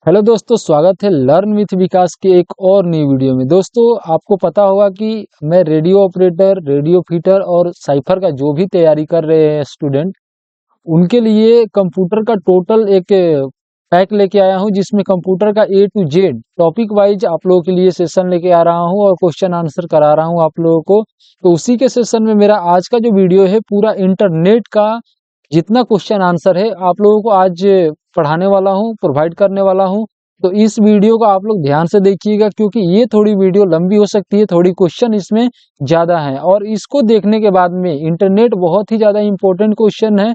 Hello दोस्तों, स्वागत है लर्न विथ विकास के एक और नई वीडियो में। दोस्तों, आपको पता होगा कि मैं रेडियो ऑपरेटर, रेडियो फीटर और साइफर का जो भी तैयारी कर रहे हैं स्टूडेंट, उनके लिए कंप्यूटर का टोटल एक पैक लेके आया हूं, जिसमें कंप्यूटर का ए टू जेड टॉपिक वाइज आप लोगों के लिए सेशन लेके आ रहा हूं और क्वेश्चन आंसर करा रहा हूं आप लोगों को। तो उसी के सेशन में मेरा आज का जो वीडियो है, पूरा इंटरनेट का जितना क्वेश्चन आंसर है आप लोगों को आज पढ़ाने वाला हूं, प्रोवाइड करने वाला हूं। तो इस वीडियो को आप लोग ध्यान से देखिएगा, क्योंकि ये थोड़ी वीडियो लंबी हो सकती है, थोड़ी क्वेश्चन इसमें ज्यादा है। और इसको देखने के बाद में इंटरनेट बहुत ही ज्यादा इंपॉर्टेंट क्वेश्चन है,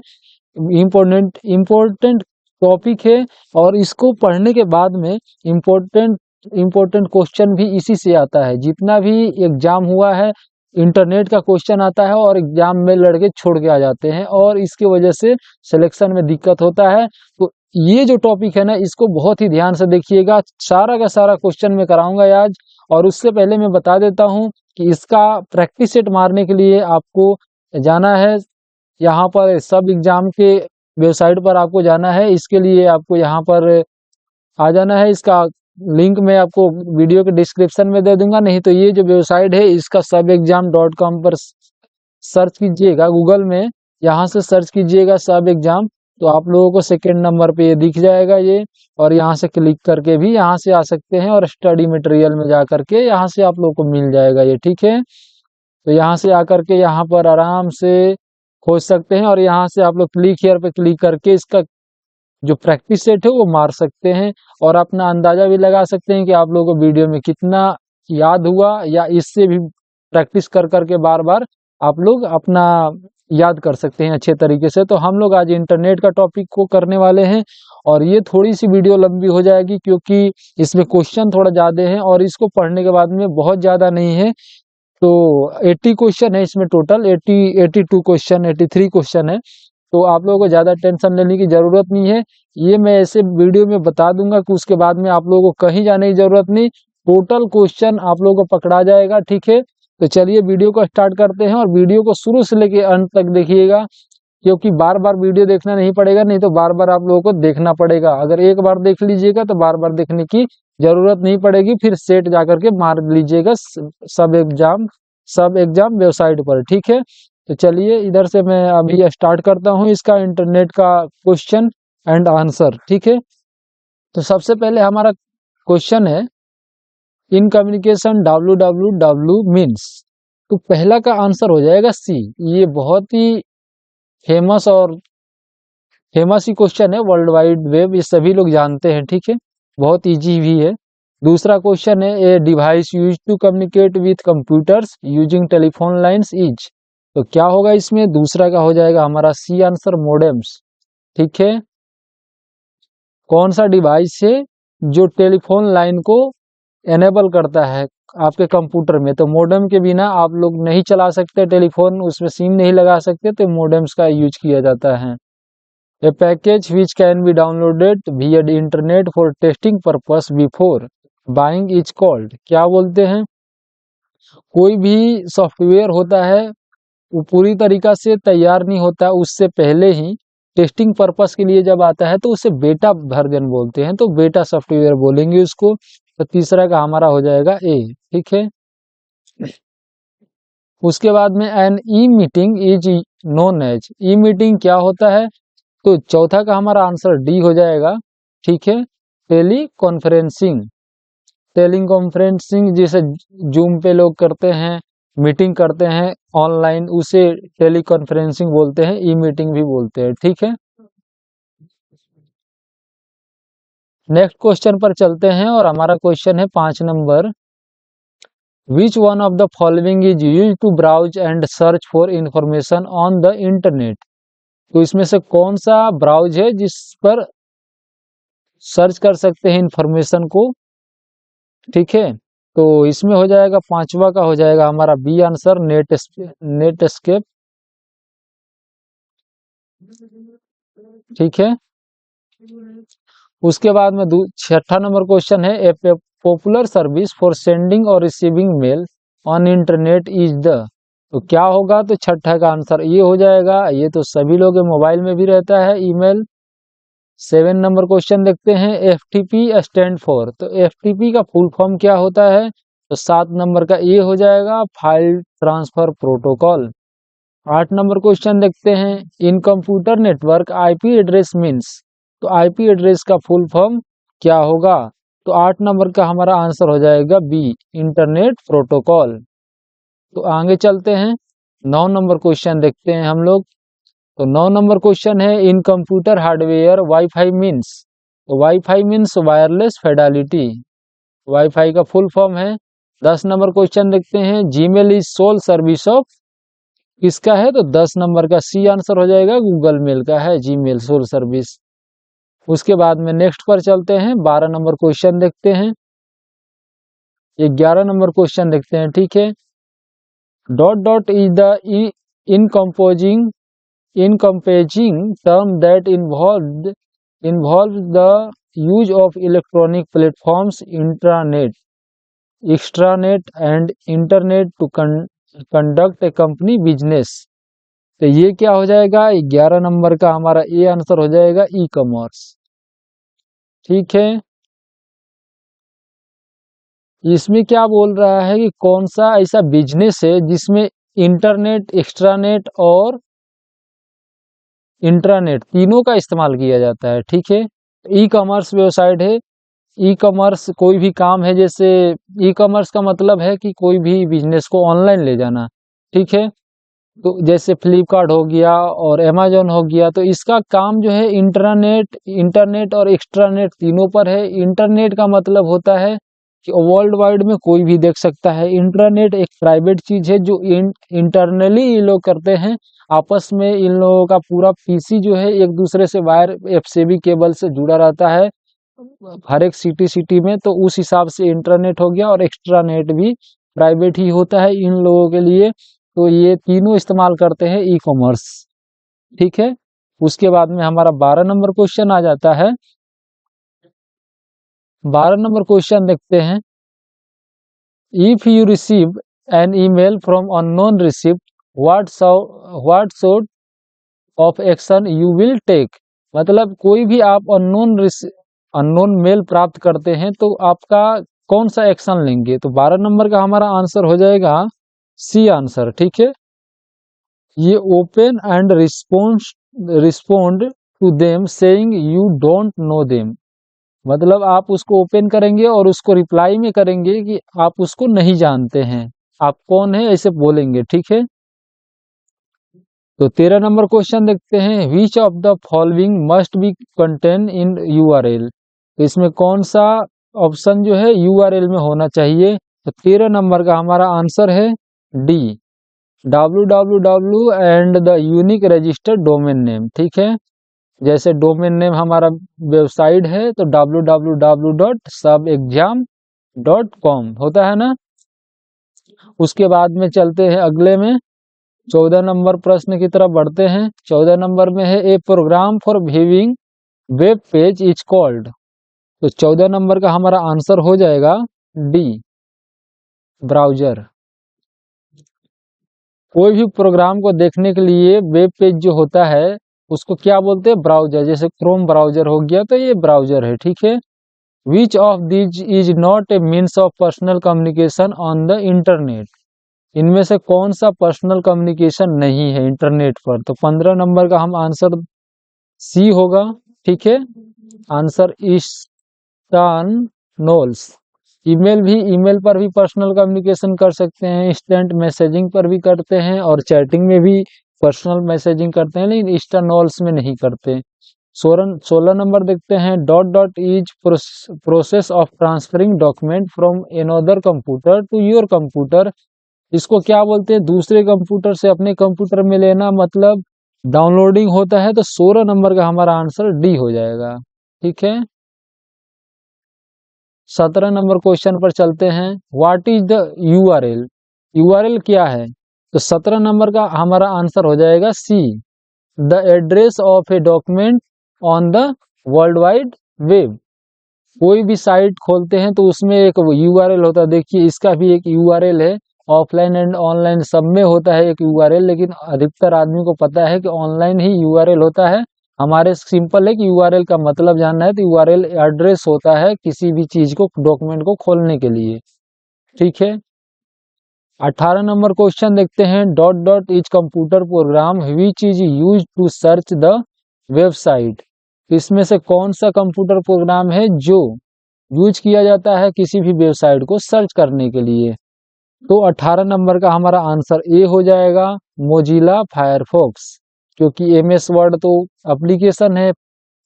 इम्पोर्टेंट टॉपिक है। और इसको पढ़ने के बाद में इम्पोर्टेंट क्वेश्चन भी इसी से आता है। जितना भी एग्जाम हुआ है, इंटरनेट का क्वेश्चन आता है और एग्जाम में लड़के छोड़ के आ जाते हैं, और इसकी वजह से सिलेक्शन में दिक्कत होता है। तो ये जो टॉपिक है ना, इसको बहुत ही ध्यान से देखिएगा। सारा का सारा क्वेश्चन मैं कराऊंगा आज। और उससे पहले मैं बता देता हूं कि इसका प्रैक्टिस सेट मारने के लिए आपको जाना है, यहाँ पर सब एग्जाम के वेबसाइट पर आपको जाना है। इसके लिए आपको यहाँ पर आ जाना है। इसका लिंक मैं आपको वीडियो के डिस्क्रिप्शन में दे दूंगा, नहीं तो ये जो वेबसाइट है इसका SubExam.com पर सर्च कीजिएगा गूगल में। यहाँ से सर्च कीजिएगा सब एग्जाम, तो आप लोगों को सेकेंड नंबर पे ये दिख जाएगा ये। और यहाँ से क्लिक करके भी यहाँ से आ सकते हैं, और स्टडी मटेरियल में जा करके यहाँ से आप लोगों को मिल जाएगा ये, ठीक है। तो यहाँ से आकर के यहाँ पर आराम से खोज सकते हैं, और यहाँ से आप लोग क्लिक हियर पे क्लिक करके इसका जो प्रैक्टिस सेट है वो मार सकते हैं। और अपना अंदाजा भी लगा सकते हैं कि आप लोगों को वीडियो में कितना याद हुआ, या इससे भी प्रैक्टिस कर करके बार बार आप लोग अपना याद कर सकते हैं अच्छे तरीके से। तो हम लोग आज इंटरनेट का टॉपिक को करने वाले हैं, और ये थोड़ी सी वीडियो लंबी हो जाएगी, क्योंकि इसमें क्वेश्चन थोड़ा ज्यादा है और इसको पढ़ने के बाद में बहुत ज्यादा नहीं है। तो 80 क्वेश्चन है इसमें, टोटल 82 क्वेश्चन, 83 क्वेश्चन है। तो आप लोगों को ज्यादा टेंशन लेने की जरूरत नहीं है। ये मैं ऐसे वीडियो में बता दूंगा कि उसके बाद में आप लोगों को कहीं जाने की जरूरत नहीं, टोटल क्वेश्चन आप लोगों को पकड़ा जाएगा, ठीक है। तो चलिए वीडियो को स्टार्ट करते हैं, और वीडियो को शुरू से लेके अंत तक देखिएगा, क्योंकि बार बार वीडियो देखना नहीं पड़ेगा, नहीं तो बार बार आप लोगों को देखना पड़ेगा। अगर एक बार देख लीजिएगा तो बार बार देखने की जरूरत नहीं पड़ेगी, फिर सेट जाकर के मार लीजिएगा सब एग्जाम वेबसाइट पर, ठीक है। तो चलिए इधर से मैं अभी स्टार्ट करता हूँ इसका इंटरनेट का क्वेश्चन एंड आंसर, ठीक है। तो सबसे पहले हमारा क्वेश्चन है, इन कम्युनिकेशन www मीन्स। तो पहला का आंसर हो जाएगा सी। ये बहुत ही फेमस ही क्वेश्चन है, वर्ल्ड वाइड वेब, ये सभी लोग जानते हैं, ठीक है। बहुत इजी भी है। दूसरा क्वेश्चन है, a device use to communicate with computers using telephone lines is. तो क्या होगा इसमें, दूसरा का हो जाएगा हमारा सी आंसर, मोडेम्स, ठीक है। कौन सा डिवाइस है जो टेलीफोन लाइन को एनेबल करता है आपके कंप्यूटर में। तो मोडेम के बिना आप लोग नहीं चला सकते टेलीफोन, उसमें सिम नहीं लगा सकते, तो मोडेम्स का यूज किया जाता है। A package which can be downloaded via internet for testing purpose before buying is called. क्या बोलते हैं, कोई भी सॉफ्टवेयर होता है वो पूरी तरीका से तैयार नहीं होता, उससे पहले ही टेस्टिंग पर्पस के लिए जब आता है तो उसे बेटा वर्जन बोलते हैं, तो बेटा सॉफ्टवेयर बोलेंगे उसको। तो तीसरा का हमारा हो जाएगा ए, ठीक है। उसके बाद में an e meeting is known as. E meeting क्या होता है, तो चौथा का हमारा आंसर डी हो जाएगा, ठीक है। टेली कॉन्फ्रेंसिंग, जैसे जूम पे लोग करते हैं, मीटिंग करते हैं ऑनलाइन, उसे टेली कॉन्फ्रेंसिंग बोलते हैं, ई मीटिंग भी बोलते हैं, ठीक है। नेक्स्ट क्वेश्चन पर चलते हैं, और हमारा क्वेश्चन है 5 number, which one of the following is use to browse and search for information on the internet. तो इसमें से कौन सा ब्राउज है जिस पर सर्च कर सकते हैं इंफॉर्मेशन को, ठीक है। तो इसमें हो जाएगा पांचवा का हो जाएगा हमारा बी आंसर, नेट एस्केप, ठीक है। उसके बाद में छठा नंबर क्वेश्चन है, a popular service for sending और receiving mail on internet is the. तो क्या होगा, तो छठा का आंसर ये हो जाएगा। ये तो सभी लोग मोबाइल में भी रहता है ईमेल 7 नंबर क्वेश्चन देखते हैं, एफटीपी स्टैंड फॉर। तो एफटीपी का फुल फॉर्म क्या होता है? तो 7 नंबर का ए हो जाएगा, file transfer protocol. 8 number question देखते हैं, इन computer network IP address means. तो आईपी एड्रेस का फुल फॉर्म क्या होगा? तो 8 नंबर का हमारा आंसर हो जाएगा बी, इंटरनेट प्रोटोकॉल। तो आगे चलते हैं, 9 नंबर क्वेश्चन देखते हैं हम लोग। तो 9 नंबर क्वेश्चन है, in computer hardware wifi means. तो wifi means wireless fidelity, wifi का फुल फॉर्म है। 10 नंबर क्वेश्चन देखते हैं, Gmail is sole service of, किसका है? तो 10 नंबर का सी आंसर हो जाएगा, गूगल मेल का है जीमेल सोल सर्विस। उसके बाद में नेक्स्ट पर चलते हैं, 12 नंबर क्वेश्चन देखते हैं। ये 11 नंबर क्वेश्चन देखते हैं, ठीक है। Dot dot is the encompassing encompassing term that involves the use of electronic platforms, intranet, extranet and internet to conduct a company business। तो ये क्या हो जाएगा? 11 नंबर का हमारा ए आंसर हो जाएगा, ई कॉमर्स। ठीक है, इसमें क्या बोल रहा है कि कौन सा ऐसा बिजनेस है जिसमें इंटरनेट, एक्स्ट्रानेट और इंट्रानेट तीनों का इस्तेमाल किया जाता है। ठीक है, ई कॉमर्स वेबसाइट है। ई कॉमर्स कोई भी काम है, जैसे ई कॉमर्स का मतलब है कि कोई भी बिजनेस को ऑनलाइन ले जाना। ठीक है, तो जैसे फ्लिपकार्ट हो गया और अमेजोन हो गया, तो इसका काम जो है इंटरनेट, इंटरनेट और एक्स्ट्रानेट तीनों पर है। इंटरनेट का मतलब होता है कि वर्ल्ड वाइड में कोई भी देख सकता है। इंटरनेट एक प्राइवेट चीज है जो इंटरनली ये लोग करते हैं, आपस में इन लोगों का पूरा पीसी जो है एक दूसरे से वायर एफसीबी केबल से जुड़ा रहता है हर एक सिटी सिटी में, तो उस हिसाब से इंटरनेट हो गया। और एक्स्ट्रानेट भी प्राइवेट ही होता है इन लोगों के लिए। तो ये तीनों इस्तेमाल करते हैं ई कॉमर्स। ठीक है, उसके बाद में हमारा 12 नंबर क्वेश्चन आ जाता है। 12 नंबर क्वेश्चन देखते हैं, if you receive an email from unknown receipt, what sort of action you will take. मतलब कोई भी आप अननोन मेल प्राप्त करते हैं तो आपका कौन सा एक्शन लेंगे? तो 12 नंबर का हमारा आंसर हो जाएगा सी आंसर। ठीक है, ये open and respond to them saying you don't know them. मतलब आप उसको ओपन करेंगे और उसको रिप्लाई में करेंगे कि आप उसको नहीं जानते हैं, आप कौन है ऐसे बोलेंगे। ठीक है, तो 13 नंबर क्वेश्चन देखते हैं, which of the following must be contain in URL. तो इसमें कौन सा ऑप्शन जो है यूआरएल में होना चाहिए? तो 13 नंबर का हमारा आंसर है D, www and the unique registered domain name. ठीक है, जैसे डोमेन नेम हमारा वेबसाइट है तो www.subexam.com होता है ना। उसके बाद में चलते हैं अगले में, 14 नंबर प्रश्न की तरफ बढ़ते हैं। 14 नंबर में है, a program for viewing web page is called. तो 14 नंबर का हमारा आंसर हो जाएगा डी, ब्राउजर। कोई भी प्रोग्राम को देखने के लिए वेब पेज जो होता है उसको क्या बोलते हैं? ब्राउजर। जैसे क्रोम ब्राउजर हो गया तो ये ब्राउजर है। ठीक है, which of these is not a means of personal communication on the internet. इनमें से कौन सा पर्सनल कम्युनिकेशन नहीं है इंटरनेट पर? तो 15 नंबर का हम आंसर सी होगा। ठीक है, आंसर इंस्टानोल्स। ईमेल पर भी पर्सनल कम्युनिकेशन कर सकते हैं, इंस्टेंट मैसेजिंग पर भी करते हैं और चैटिंग में भी पर्सनल मैसेजिंग करते हैं, लेकिन इंस्टानोल्स में नहीं करते। 16 नंबर देखते हैं, dot dot is process of transferring document from another computer to your computer. इसको क्या बोलते हैं? दूसरे कंप्यूटर से अपने कंप्यूटर में लेना, मतलब डाउनलोडिंग होता है। तो 16 नंबर का हमारा आंसर डी हो जाएगा। ठीक है, 17 नंबर क्वेश्चन पर चलते हैं, what is the URL. URL क्या है? तो 17 नंबर का हमारा आंसर हो जाएगा C, the address of a document on the world wide web. कोई भी साइट खोलते हैं तो उसमें एक यूआरएल होता है। देखिए इसका भी एक यूआरएल है, ऑफलाइन एंड ऑनलाइन सब में होता है एक यूआरएल, लेकिन अधिकतर आदमी को पता है कि ऑनलाइन ही यूआरएल होता है हमारे सिंपल है कि यूआरएल का मतलब जानना है, तो यूआरएल एड्रेस होता है किसी भी चीज को, डॉक्यूमेंट को खोलने के लिए। ठीक है, 18 नंबर क्वेश्चन देखते हैं। Dot dot is computer program which is use to search the website. इसमें से कौन सा कंप्यूटर प्रोग्राम है जो यूज किया जाता है किसी भी वेबसाइट को सर्च करने के लिए? तो 18 नंबर का हमारा आंसर ए हो जाएगा, मोजिला फायरफॉक्स। क्योंकि एमएस वर्ड तो एप्लीकेशन है,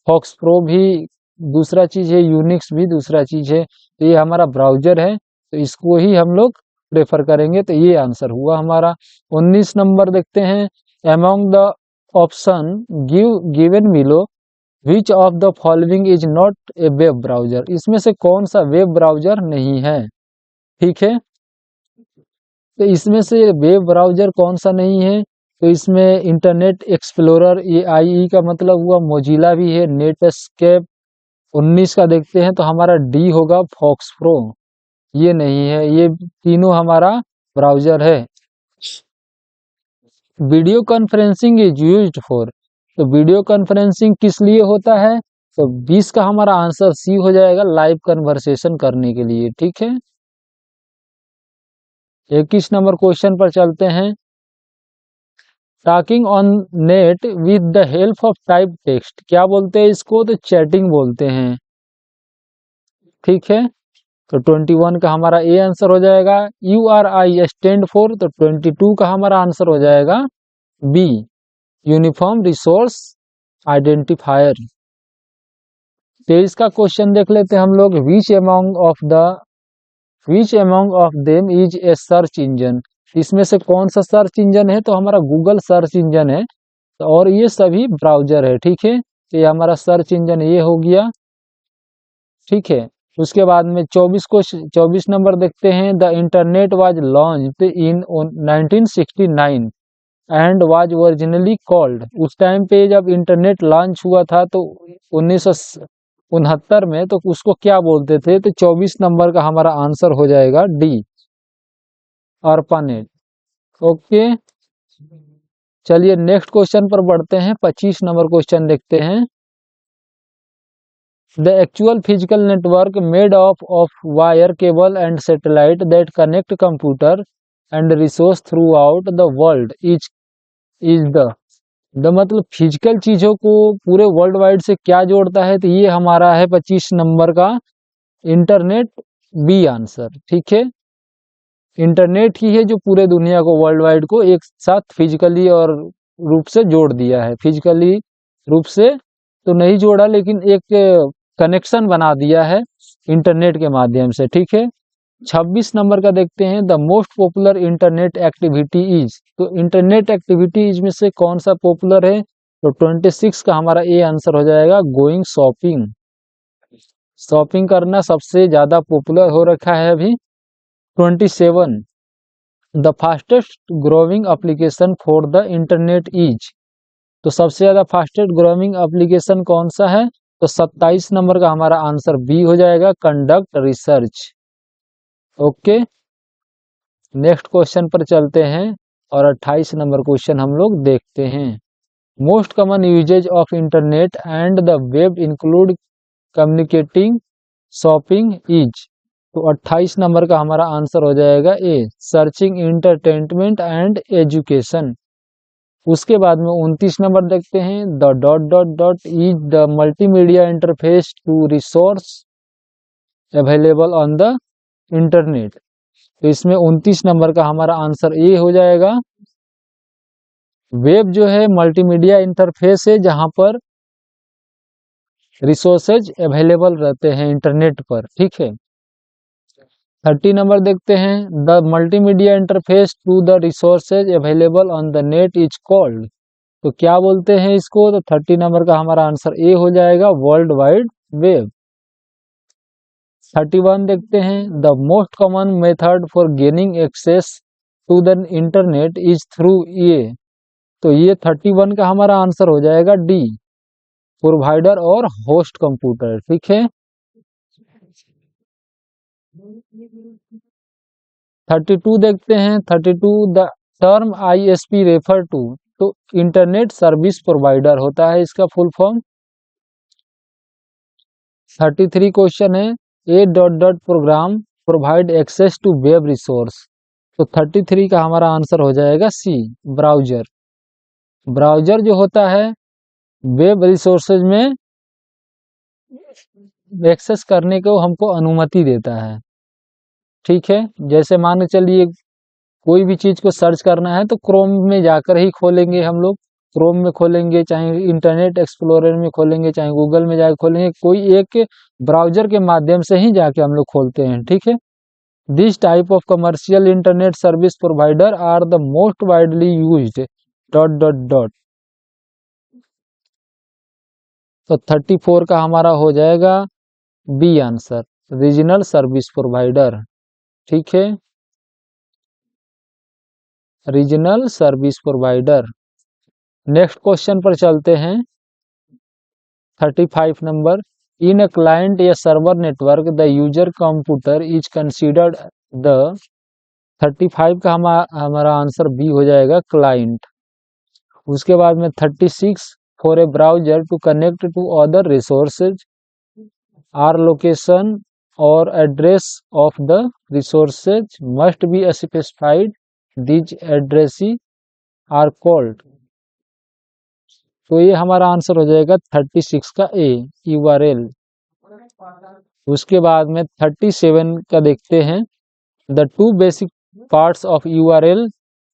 फॉक्स प्रो भी दूसरा चीज है, यूनिक्स भी दूसरा चीज है, तो ये हमारा ब्राउजर है, तो इसको ही हम लोग प्रेफर करेंगे। तो ये आंसर हुआ हमारा। 19 नंबर देखते हैं। Among the option given below which of the following is not a web browser. इसमें से कौन सा वेब ब्राउजर नहीं है? ठीक है, तो इसमें से वेब ब्राउजर कौन सा नहीं है? तो इसमें इंटरनेट एक्सप्लोरर, ये आईई का मतलब हुआ, मोजिला भी है, नेटस्केप। 19 का देखते हैं तो हमारा डी होगा, फॉक्स प्रो। ये नहीं है, ये तीनों हमारा ब्राउजर है। Video conferencing is used for. तो वीडियो कॉन्फ्रेंसिंग किस लिए होता है? तो 20 का हमारा आंसर सी हो जाएगा, लाइव कन्वर्सेशन करने के लिए। ठीक है, 21 नंबर क्वेश्चन पर चलते हैं। Talking on net with the help of type text, क्या बोलते हैं इसको? तो चैटिंग बोलते हैं। ठीक है, तो 21 का हमारा ए आंसर हो जाएगा। You are I stand for, तो 22 का हमारा आंसर हो जाएगा बी, यूनिफॉर्म रिसोर्स आइडेंटिफायर। 23 का क्वेश्चन देख लेते हैं हम लोग। Which among of them is a search engine. इसमें से कौन सा सर्च इंजन है? तो हमारा गूगल सर्च इंजन है, और ये सभी ब्राउजर है। ठीक है, तो ये हमारा सर्च इंजन ये हो गया। ठीक है, उसके बाद में 24 नंबर देखते हैं। The internet was launched in 1969 and was originally called. उस टाइम पे जब इंटरनेट लॉन्च हुआ था तो 1969 में, तो उसको क्या बोलते थे? तो 24 नंबर का हमारा आंसर हो जाएगा डी, अर्पानेट। ओके, चलिए नेक्स्ट क्वेश्चन पर बढ़ते हैं। 25 नंबर क्वेश्चन देखते हैं। The actual physical network made of wire cable and satellite that connect computer and resource through out the world is the मतलब फिजिकल चीजों को पूरे वर्ल्ड वाइड से क्या जोड़ता है? तो ये हमारा है 25 नंबर का इंटरनेट, बी आंसर। ठीक है, इंटरनेट ही है जो पूरे दुनिया को, वर्ल्ड वाइड को एक साथ फिजिकली और रूप से जोड़ दिया है। फिजिकली रूप से तो नहीं जोड़ा, लेकिन एक कनेक्शन बना दिया है इंटरनेट के माध्यम से। ठीक है, 26 नंबर का देखते हैं। The most popular internet activity is. तो इंटरनेट एक्टिविटीज में से कौन सा पॉपुलर है? तो 26 का हमारा ए आंसर हो जाएगा, गोइंग शॉपिंग। शॉपिंग करना सबसे ज्यादा पॉपुलर हो रखा है अभी। 27, the fastest growing application for the internet is. तो सबसे ज्यादा फास्टेस्ट ग्रोइंग एप्लीकेशन कौन सा है? तो 27 नंबर का हमारा आंसर बी हो जाएगा, conduct research. Okay, next question पर चलते हैं और 28 नंबर क्वेश्चन हम लोग देखते हैं। Most common usages of internet and the web include communicating, shopping is. तो 28 नंबर का हमारा आंसर हो जाएगा A, searching, entertainment and education. उसके बाद में 29 नंबर देखते हैं। The dot dot dot is the multimedia interface to resource available on the internet. तो इसमें 29 नंबर का हमारा आंसर ए हो जाएगा। वेब जो है मल्टीमीडिया इंटरफेस है जहां पर रिसोर्सेज अवेलेबल रहते हैं इंटरनेट पर। ठीक है, 30 नंबर देखते हैं। The multimedia interface to the resources available on the net is called. तो क्या बोलते हैं इसको? तो 30 नंबर का हमारा आंसर ए हो जाएगा, वर्ल्ड वाइड वेब। 31 देखते हैं। The most common method for gaining access to the internet is through ये। तो ये 31 का हमारा आंसर हो जाएगा डी, प्रोवाइडर और होस्ट कंप्यूटर। ठीक है, 32 देखते हैं। 32, the term ISP refer to. तो इंटरनेट सर्विस प्रोवाइडर होता है इसका फुल फॉर्म। 33 क्वेश्चन है, a dot dot program provide access to web resource. तो 33 का हमारा आंसर हो जाएगा सी, ब्राउजर। ब्राउजर जो होता है वेब रिसोर्सेज में एक्सेस करने को हमको अनुमति देता है। ठीक है, जैसे मान के चलिए कोई भी चीज को सर्च करना है तो क्रोम में जाकर ही खोलेंगे हम लोग। क्रोम में खोलेंगे, चाहे इंटरनेट एक्सप्लोरर में खोलेंगे, चाहे गूगल में जाकर खोलेंगे, कोई एक ब्राउजर के माध्यम से ही जाके हम लोग खोलते हैं। ठीक है, this type of commercial internet service provider are the most widely used dot dot dot. तो 34 का हमारा हो जाएगा B answer, regional service provider. ठीक है, regional service provider. Next question पर चलते हैं, 35 नंबर। इन अ क्लाइंट या server network the user computer is considered the. 35 का हमारा आंसर बी हो जाएगा, क्लाइंट। उसके बाद में 36, for a browser to connect to other resources or location और address of the resources must be specified, these addresses are called. तो ये हमारा आंसर हो जाएगा 36 का ए, यूआरएल। उसके बाद में 37 का देखते हैं, the two basic parts of URL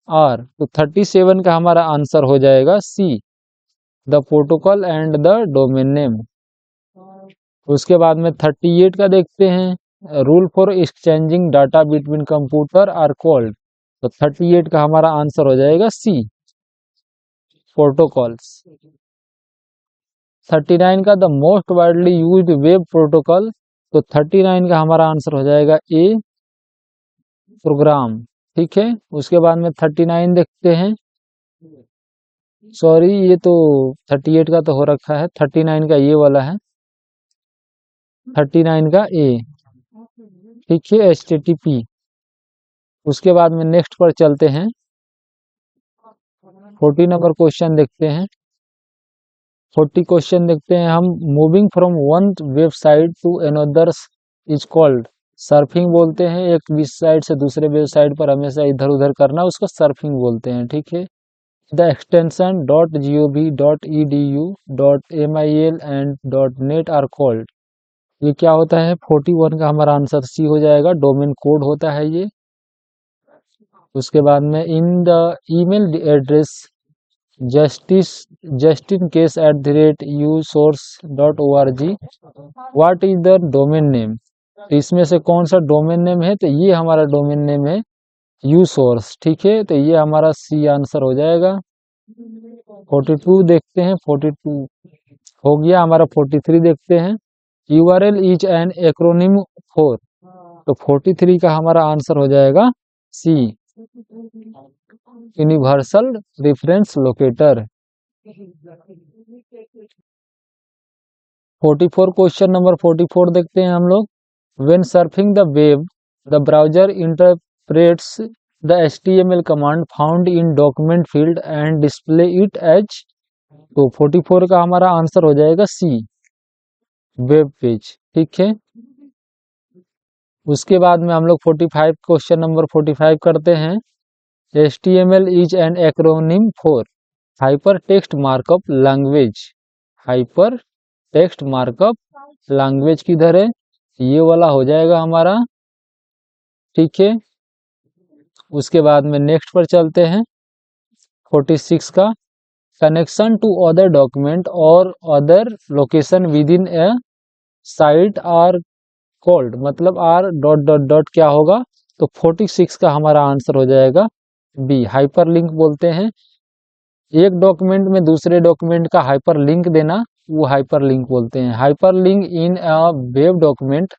are. तो 37 का हमारा आंसर हो जाएगा C, the protocol and the domain name. उसके बाद में 38 का देखते हैं, rule for exchanging data between computer are called. तो 38 का हमारा आंसर हो जाएगा सी, प्रोटोकॉल्स। 39 का the most widely used web protocol. तो 39 का हमारा आंसर हो जाएगा ए, प्रोग्राम। ठीक है, उसके बाद में 39 देखते हैं, सॉरी ये तो 38 का तो हो रखा है, 39 का ये वाला है, 39 का ए। ठीक है, HTTP। उसके बाद में नेक्स्ट पर चलते हैं, 40 नंबर क्वेश्चन देखते हैं। 40 क्वेश्चन देखते हैं हम, moving from one website to another is called. Surfing बोलते हैं, एक वेबसाइट से दूसरे वेबसाइट पर हमेशा इधर उधर करना, उसको सर्फिंग बोलते हैं। ठीक है, the extension .gov, .edu, .mil and .net are called. ये क्या होता है? 41 का हमारा आंसर सी हो जाएगा, डोमेन कोड होता है ये। उसके बाद में in the email address justin@usource.org, what is the domain name. इसमें से कौन सा डोमेन नेम है? तो ये हमारा डोमेन नेम है यूसोर्स। ठीक है, तो ये हमारा सी आंसर हो जाएगा। 42 देखते हैं, 42 हो गया हमारा। 43 देखते हैं, URL is an acronym for. तो 43 का हमारा आंसर हो जाएगा C, universal reference locator. 44 question number 44 देखते हैं हम लोग। When surfing the web the browser interprets the HTML command found in document field and display it as. तो 44 का हमारा आंसर हो जाएगा सी, वेब पेज। ठीक है, उसके बाद में हम लोग 45 क्वेश्चन नंबर 45 करते हैं। HTML is an acronym for hyper text markup language. Hyper text markup language किधर है? ये वाला हो जाएगा हमारा। ठीक है, उसके बाद में नेक्स्ट पर चलते हैं, 46 का कनेक्शन टू अदर डॉक्यूमेंट और other location within a site are called. मतलब आर डॉट डॉट डॉट क्या होगा? तो 46 का हमारा आंसर हो जाएगा बी, हाइपर लिंक बोलते हैं। एक डॉक्यूमेंट में दूसरे डॉक्यूमेंट का हाइपर लिंक देना, वो हाइपर लिंक बोलते हैं। Hyperlink in a web document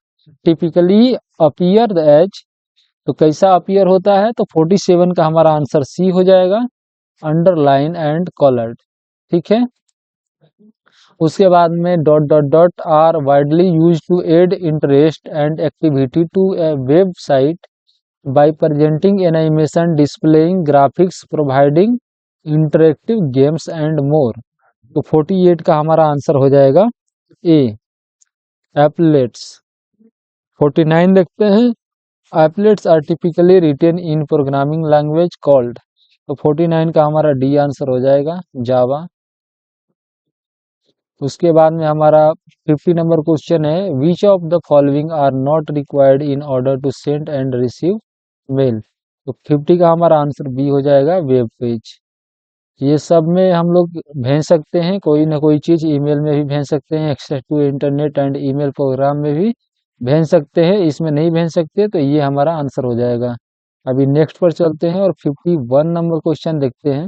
typically appear as. तो कैसा अपीयर होता है? तो 47 का हमारा आंसर सी हो जाएगा, अंडरलाइन एंड कॉलर्ड। ठीक है, उसके बाद में dot dot dot are widely use to add interest and activity to a website by presenting animation, displaying graphics, providing interactive games and more. तो 48 का हमारा आंसर हो जाएगा ए, एप्लेट्स। 49 देखते हैं, applets are typically written in programming language called. तो 49 का हमारा डी आंसर हो जाएगा, जावा। उसके बाद में हमारा 50 नंबर क्वेश्चन है, which of the following are not required in order to send and receive mail. तो 50 का हमारा आंसर बी हो जाएगा, वेब पेज। ये सब में हम लोग भेज सकते हैं कोई ना कोई चीज, ईमेल में भी भेज सकते हैं, access to internet and email program में भी भेज सकते हैं, इसमें नहीं भेज सकते तो ये हमारा आंसर हो जाएगा। अभी नेक्स्ट पर चलते हैं और 51 नंबर क्वेश्चन देखते हैं,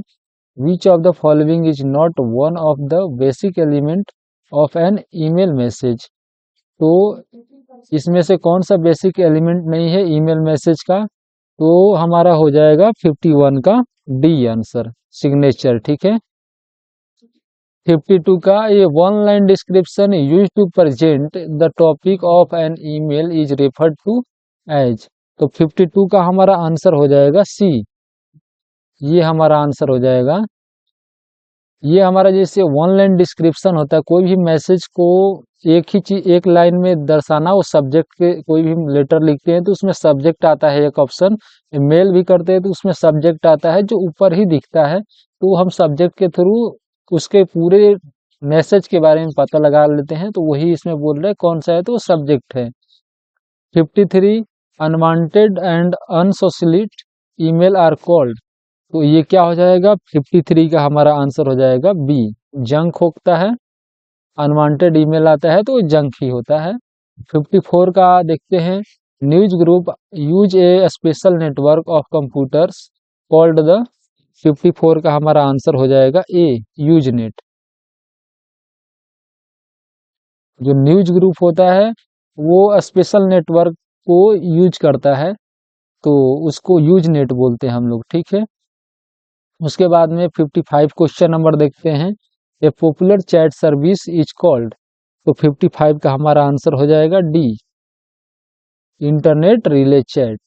which of the following is not one of the basic element of an email message. तो इसमें से कौन सा बेसिक एलिमेंट नहीं है ईमेल मैसेज का। तो हमारा हो जाएगा 51 का डी आंसर, सिग्नेचर। ठीक है। 52 का, ये one line description use to present the topic of an email is referred to as. तो 52 का हमारा आंसर हो जाएगा सी, ये हमारा आंसर हो जाएगा। ये हमारा जैसे वन लाइन डिस्क्रिप्शन होता है, कोई भी मैसेज को एक ही चीज एक लाइन में दर्शाना, वो सब्जेक्ट के कोई भी लेटर लिखते हैं तो उसमें सब्जेक्ट आता है एक ऑप्शन, मेल भी करते हैं तो उसमें सब्जेक्ट आता है जो ऊपर ही दिखता है, तो हम सब्जेक्ट के थ्रू उसके पूरे मैसेज के बारे में पता लगा लेते हैं, तो वही इसमें बोल रहे हैं कौन सा है, तो सब्जेक्ट है। 53, unwanted and unsolicited email are called. तो ये क्या हो जाएगा, 53 का हमारा आंसर हो जाएगा बी, जंक होता है। अनवांटेड ईमेल आता है तो वो जंक ही होता है। 54 का देखते हैं, news group use A special network of computers called the. 54 का हमारा आंसर हो जाएगा ए, यूजनेट। जो न्यूज ग्रुप होता है वो स्पेशल नेटवर्क को यूज करता है, तो उसको यूजनेट बोलते हैं हम लोग। ठीक है। उसके बाद में 55 क्वेश्चन नंबर देखते हैं, a popular chat service is called. तो 55 का हमारा आंसर हो जाएगा D, internet relay chat.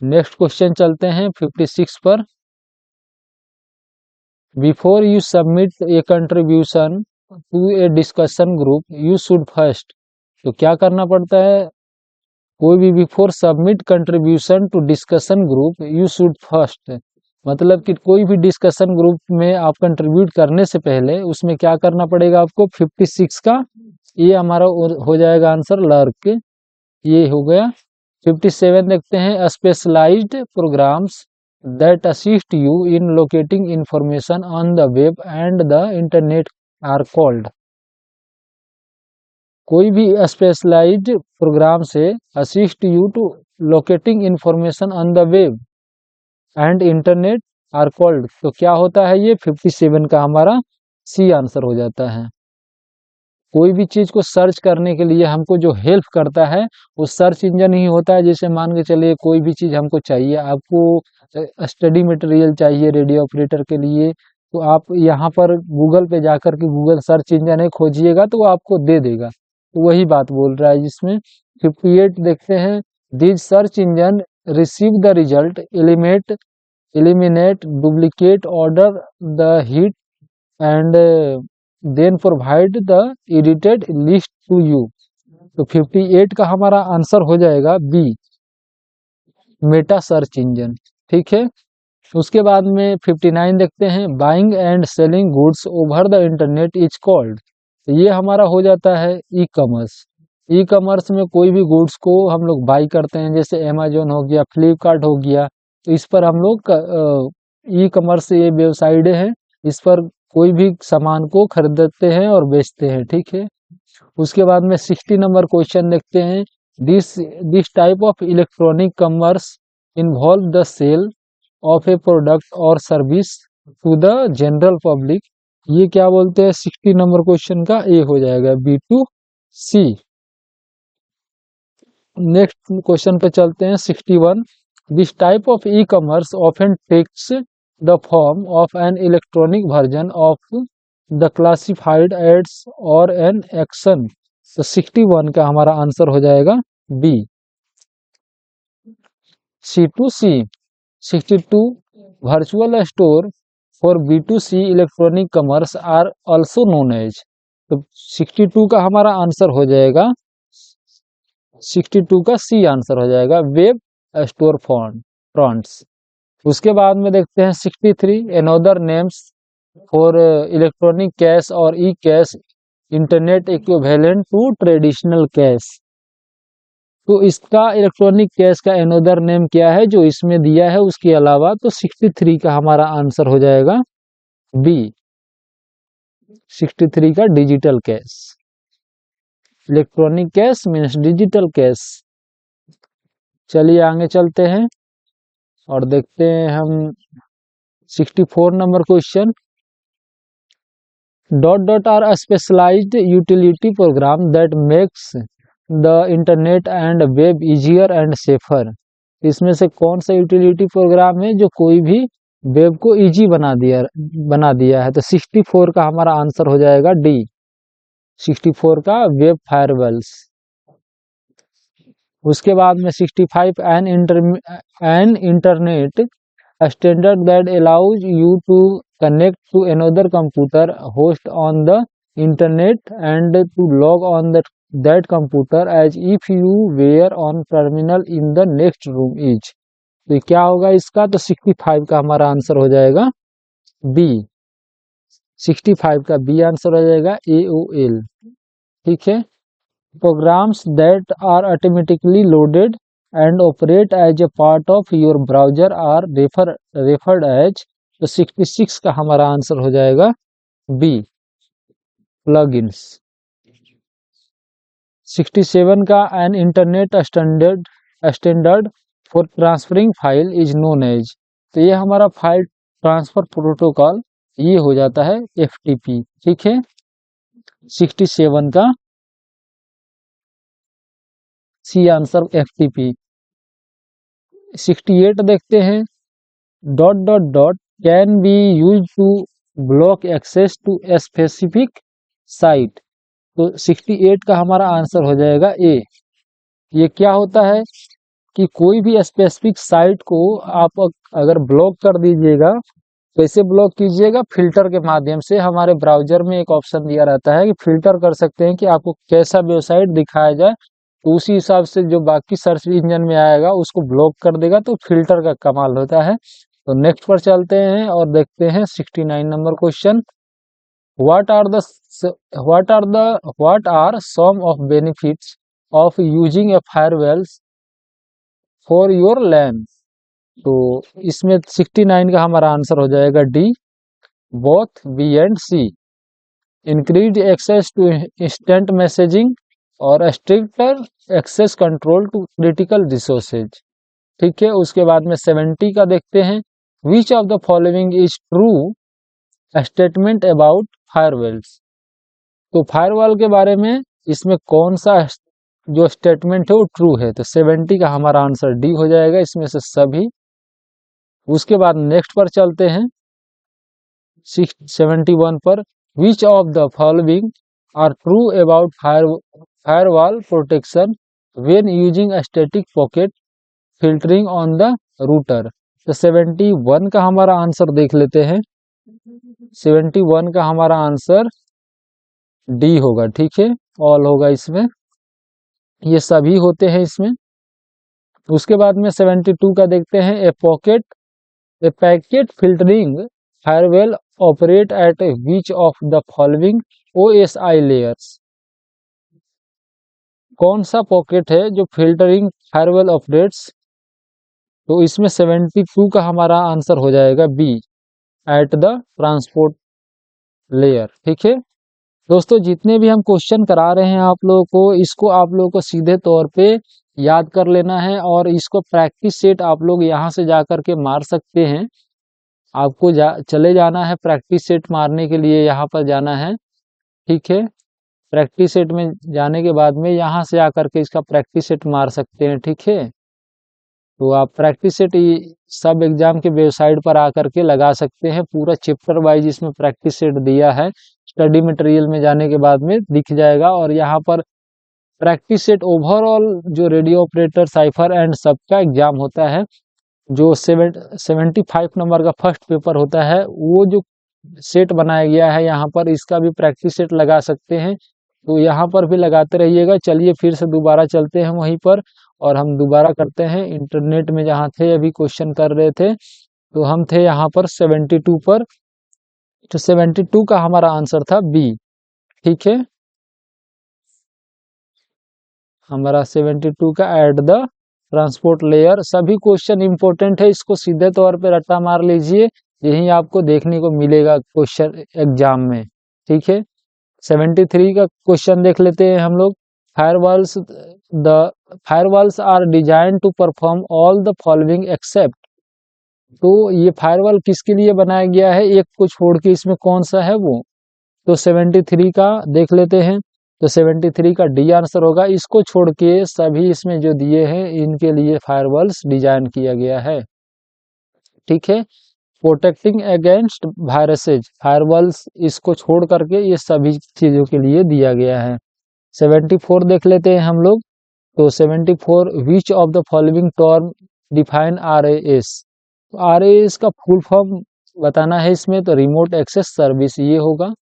Next question चलते हैं 56 पर, before you submit a contribution to a discussion group you should first. तो क्या करना पड़ता है, कोई भी before submit contribution to discussion group you should first, मतलब कि कोई भी डिस्कशन ग्रुप में आप कंट्रीब्यूट करने से पहले उसमें क्या करना पड़ेगा आपको। 56 का ये हमारा हो जाएगा आंसर, लर्क। ये हो गया। 57 देखते हैं, specialised programs that assist you in locating information on the web and the internet are called. कोई भी स्पेशलाइज्ड प्रोग्राम से assist you to locating information on the web and internet are called. तो क्या होता है ये, 57 का हमारा सी आंसर हो जाता है। कोई भी चीज को सर्च करने के लिए हमको जो हेल्प करता है वो सर्च इंजन ही होता है। जैसे मान के चलिए कोई भी चीज हमको चाहिए, आपको स्टडी मटेरियल चाहिए रेडियो ऑपरेटर के लिए, तो आप यहाँ पर गूगल पे जाकर के गूगल सर्च इंजन है खोजिएगा तो वो आपको दे देगा, तो वही बात बोल रहा है जिसमें। 58 देखते हैं, this search engine receive the result eliminate duplicate order the hit and then provide the edited list to you। तो 58 का हमारा आंसर हो जाएगा बी, मेटा सर्च इंजन। ठीक है। उसके बाद में 59 देखते हैं, buying and selling goods over the internet is called. ये हमारा हो जाता है ई कॉमर्स। ई कॉमर्स में कोई भी गुड्स को हम लोग बाई करते हैं, जैसे अमेजोन हो गया, फ्लिपकार्ट हो गया, तो इस पर हम लोग ई कॉमर्स ये वेबसाइट है, इस पर कोई भी सामान को खरीदते हैं और बेचते हैं। ठीक है। उसके बाद में 60 नंबर क्वेश्चन देखते हैं, this this type of electronic commerce involve the sale of a product और service to the general public. ये क्या बोलते हैं, 60 नंबर क्वेश्चन का ए हो जाएगा, B2C। नेक्स्ट क्वेश्चन पे चलते हैं, 61, this type of e commerce often takes the form of an electronic version of the classified ads और एन एक्शन। तो 61 का हमारा आंसर हो जाएगा B, C2C। 62, virtual store for B2C electronic commerce are also known as. तो 62 का हमारा answer हो जाएगा, 62 का सी आंसर हो जाएगा, वेब स्टोर फ्रंट्स। उसके बाद में देखते हैं 63 another names for electronic cash और E cash internet equivalent to traditional cash. तो इसका इलेक्ट्रॉनिक कैश का अनदर नेम क्या है जो इसमें दिया है उसके अलावा, तो 63 का हमारा आंसर हो जाएगा बी, 63 का digital cash. Electronic cash means digital cash. चलिए आगे चलते हैं और देखते हैं हम 64 number question. Dot dot are specialised utility program that makes the internet and web easier and safer. इसमें से कौन सा यूटिलिटी प्रोग्राम है जो कोई भी वेब को इजी बना दिया है, तो 64 का हमारा आंसर हो जाएगा डी, 64 का वेब फायरवॉल्स। उसके बाद में 65 an internet standard that allows you to connect to another computer host on the internet and to log on that computer as if you were on terminal in the next room is. तो क्या होगा इसका, तो 65 का हमारा answer हो जाएगा B, 65 का बी आंसर हो जाएगा AOL। ठीक है। Programs that are automatically loaded and operate as a part of your browser are referred as. तो 66 का हमारा आंसर हो जाएगा बी, प्लगइन्स। 67 का an internet standard for transferring file is known as. तो ये हमारा फाइल ट्रांसफर प्रोटोकॉल ये हो जाता है FTP। ठीक है। 67 का सी आंसर FTP। 68 देखते हैं। Dot dot dot can be use to block access to a specific site. तो 68 का हमारा आंसर हो जाएगा ए। ये क्या होता है कि कोई भी स्पेसिफिक साइट को आप अगर ब्लॉक कर दीजिएगा, कैसे ब्लॉक कीजिएगा, फिल्टर के माध्यम से। हमारे ब्राउजर में एक ऑप्शन दिया रहता है कि फिल्टर कर सकते हैं कि आपको कैसा वेबसाइट दिखाया जाए, तो उसी हिसाब से जो बाकी सर्च इंजन में आएगा उसको ब्लॉक कर देगा। तो फिल्टर का कमाल होता है। तो नेक्स्ट पर चलते हैं और देखते हैं 69 number question. What are some of benefits of using a firewalls for your LAN. तो इसमें 69 का हमारा आंसर हो जाएगा D, both B and C. Increase access to instant messaging और stricter access control to critical resources. ठीक है। उसके बाद में 70 का देखते हैं। Which of the following is true statement about firewalls. तो फायरवॉल के बारे में इसमें कौन सा जो स्टेटमेंट है वो ट्रू है, तो 70 का हमारा आंसर डी हो जाएगा, इसमें से सभी। उसके बाद नेक्स्ट पर चलते हैं 71 पर। Which of the following are true about firewall protection when using static packet filtering on the router. तो 71 का हमारा आंसर देख लेते हैं। 71 का हमारा आंसर डी होगा। ठीक है। ऑल होगा इसमें, ये सभी होते हैं इसमें। उसके बाद में 72 का देखते हैं। A packet filtering firewall operate at which of the following OSI layers. कौन सा पॉकेट है जो फिल्टरिंग फायरवॉल ऑपरेट्स, तो इसमें 72 का हमारा आंसर हो जाएगा B, at the transport layer. ठीक है। दोस्तों जितने भी हम क्वेश्चन करा रहे हैं आप लोगों को, इसको आप लोगों को सीधे तौर पे याद कर लेना है और इसको प्रैक्टिस सेट आप लोग यहाँ से जा कर के मार सकते हैं। आपको चले जाना है प्रैक्टिस सेट मारने के लिए, यहाँ पर जाना है। ठीक है। प्रैक्टिस सेट में जाने के बाद में यहाँ से आकर के इसका प्रैक्टिस सेट मार सकते हैं। ठीक है। तो आप प्रैक्टिस सेट सब एग्जाम के वेबसाइट पर आकर के लगा सकते हैं। पूरा चैप्टर वाइज इसमें प्रैक्टिस सेट दिया है। स्टडी मटेरियल में जाने के बाद में दिख जाएगा और यहाँ पर प्रैक्टिस सेट ओवरऑल जो रेडियो ऑपरेटर, साइफर एंड सबका एग्जाम होता है जो 75 नंबर का फर्स्ट पेपर होता है, वो जो सेट बनाया गया है यहाँ पर, इसका भी प्रैक्टिस सेट लगा सकते हैं, तो यहाँ पर भी लगाते रहिएगा। चलिए फिर से दोबारा चलते हैं वहीं पर, और हम दोबारा करते हैं इंटरनेट में जहाँ थे अभी क्वेश्चन कर रहे थे, तो हम थे यहाँ पर 72 पर। तो 72 का हमारा आंसर था बी। ठीक है, हमारा 72 का एट द ट्रांसपोर्ट लेयर। सभी क्वेश्चन इंपॉर्टेंट है, इसको सीधे तौर पे रट्टा मार लीजिए, यही आपको देखने को मिलेगा क्वेश्चन एग्जाम में। ठीक है, 73 का क्वेश्चन देख लेते हैं हम लोग। Firewalls the firewalls are design to perform all the following except. तो ये फायरवॉल किसके लिए बनाया गया है, एक को छोड़ के इसमें कौन सा है वो। तो 73 का देख लेते हैं, तो 73 का डी आंसर होगा। इसको छोड़ के सभी इसमें जो दिए हैं इनके लिए फायरवॉल्स डिजाइन किया गया है। ठीक है, प्रोटेक्टिंग अगेंस्ट वायरसेज, फायरवॉल्स इसको छोड़ करके ये सभी चीजों के लिए दिया गया है। 74 देख लेते हैं हम लोग। तो 74, विच of the following term define RAS। RAS का फुल फॉर्म बताना है इसमें, तो रिमोट एक्सेस सर्विस ये होगा।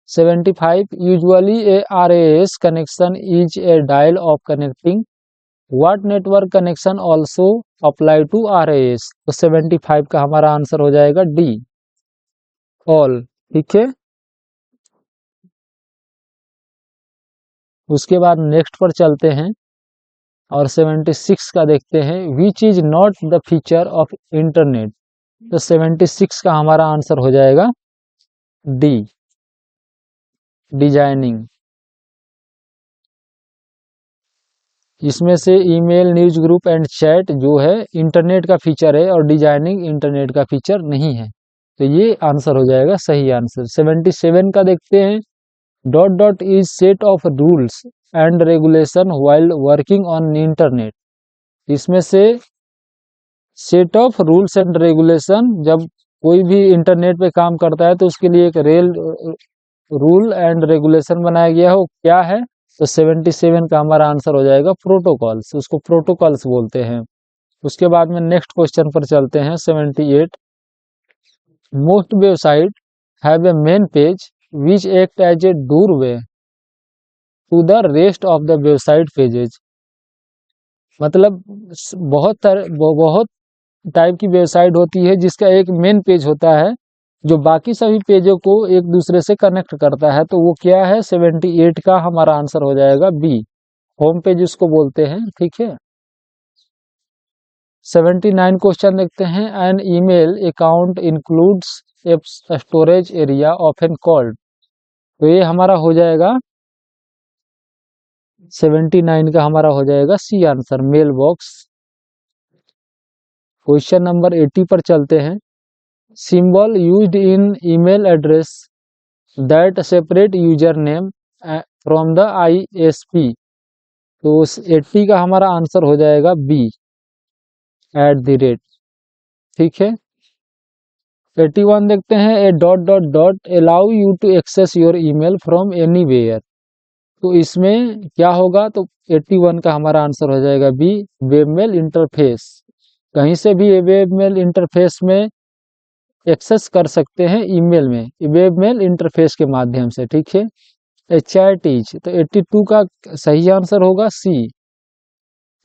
75, usually a RAS connection is a dial of connecting what network connection also apply to RAS। तो 75 का हमारा आंसर हो जाएगा डी, ऑल। ठीक है, उसके बाद नेक्स्ट पर चलते हैं और 76 का देखते हैं, which is not the feature of internet. तो 76 का हमारा आंसर हो जाएगा डी, डिजाइनिंग। इसमें से email, news group and chat जो है इंटरनेट का फीचर है, और डिजाइनिंग इंटरनेट का फीचर नहीं है, तो ये आंसर हो जाएगा सही आंसर। 77 का देखते हैं, dot dot is set of rules and regulation while working on internet. इसमें से set of rules and regulation, जब कोई भी इंटरनेट पे काम करता है तो उसके लिए एक रूल एंड रेगुलेशन बनाया गया है, वो क्या है। तो 77 का हमारा आंसर हो जाएगा प्रोटोकॉल्स, उसको प्रोटोकॉल्स बोलते हैं। उसके बाद में नेक्स्ट क्वेश्चन पर चलते हैं। 78, most website have a main page which act as a doorway to the rest of the website pages. मतलब बहुत टाइप की वेबसाइट होती है जिसका एक मेन पेज होता है जो बाकी सभी पेजों को एक दूसरे से कनेक्ट करता है, तो वो क्या है। 78 का हमारा आंसर हो जाएगा बी, होम पेज उसको बोलते हैं। ठीक है, 79 क्वेश्चन देखते हैं, an email account includes a storage area often called. तो ये हमारा हो जाएगा 79 का हमारा हो जाएगा C answer, mailbox. Question number 80 पर चलते हैं, symbol used in email address that separate user name from the ISP। तो 80 का हमारा आंसर हो जाएगा बी, @। ठीक है, 81 देखते हैं, a dot dot dot allow you to access your email from anywhere. तो इसमें क्या होगा, तो 81 का हमारा आंसर हो जाएगा बी, वेबमेल इंटरफेस। कहीं से भी वेबमेल इंटरफेस में एक्सेस कर सकते हैं ईमेल में, वेबमेल इंटरफेस के माध्यम से। ठीक है, HITs, तो 82 का सही आंसर होगा C,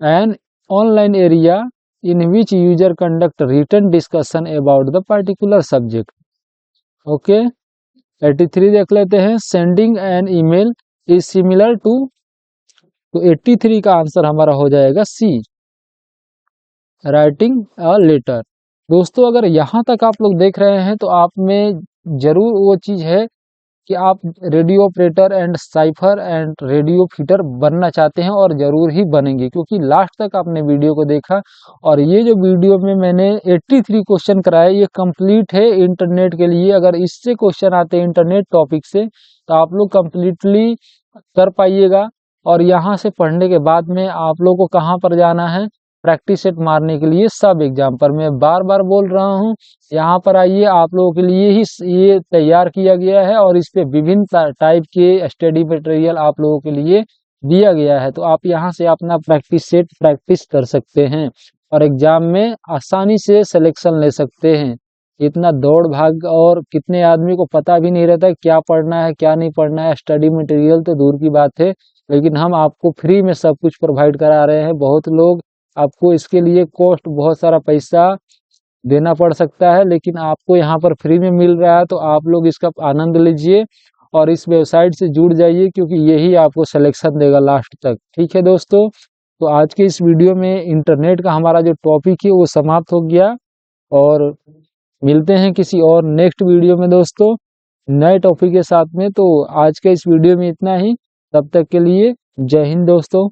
an online area in which user conduct written discussion about the particular subject. Okay, 83 देख लेते हैं, sending an email is similar to. तो 83 का आंसर हमारा हो जाएगा सी, राइटिंग अ लेटर। दोस्तों अगर यहाँ तक आप लोग देख रहे हैं तो आप में जरूर वो चीज है कि आप radio operator and cipher and radio feeder बनना चाहते हैं, और जरूर ही बनेंगे, क्योंकि लास्ट तक आपने वीडियो को देखा। और ये जो वीडियो में मैंने 83 क्वेश्चन कराए ये कंप्लीट है इंटरनेट के लिए। अगर इससे क्वेश्चन आते हैं इंटरनेट टॉपिक से तो आप लोग कंप्लीटली कर पाइएगा। और यहाँ से पढ़ने के बाद में आप लोग को कहाँ पर जाना है, प्रैक्टिस सेट मारने के लिए सब एग्जाम पर। मैं बार बार बोल रहा हूँ, यहाँ पर आइए, आप लोगों के लिए ही ये तैयार किया गया है, और इस पे विभिन्न टाइप के स्टडी मटेरियल आप लोगों के लिए दिया गया है। तो आप यहाँ से अपना प्रैक्टिस सेट प्रैक्टिस कर सकते हैं। और एग्जाम में आसानी से सिलेक्शन ले सकते हैं। इतना दौड़ भाग और कितने आदमी को पता भी नहीं रहता है क्या पढ़ना है क्या नहीं पढ़ना है। स्टडी मटेरियल तो दूर की बात है, लेकिन हम आपको फ्री में सब कुछ प्रोवाइड करा रहे हैं। बहुत लोग आपको इसके लिए कॉस्ट बहुत सारा पैसा देना पड़ सकता है, लेकिन आपको यहाँ पर फ्री में मिल रहा है, तो आप लोग इसका आनंद लीजिए और इस वेबसाइट से जुड़ जाइए, क्योंकि यही आपको सिलेक्शन देगा लास्ट तक। ठीक है दोस्तों, तो आज के इस वीडियो में इंटरनेट का हमारा जो टॉपिक है वो समाप्त हो गया, और मिलते हैं किसी और नेक्स्ट वीडियो में दोस्तों नए टॉपिक के साथ में। तो आज के इस वीडियो में इतना ही, तब तक के लिए जय हिंद दोस्तों।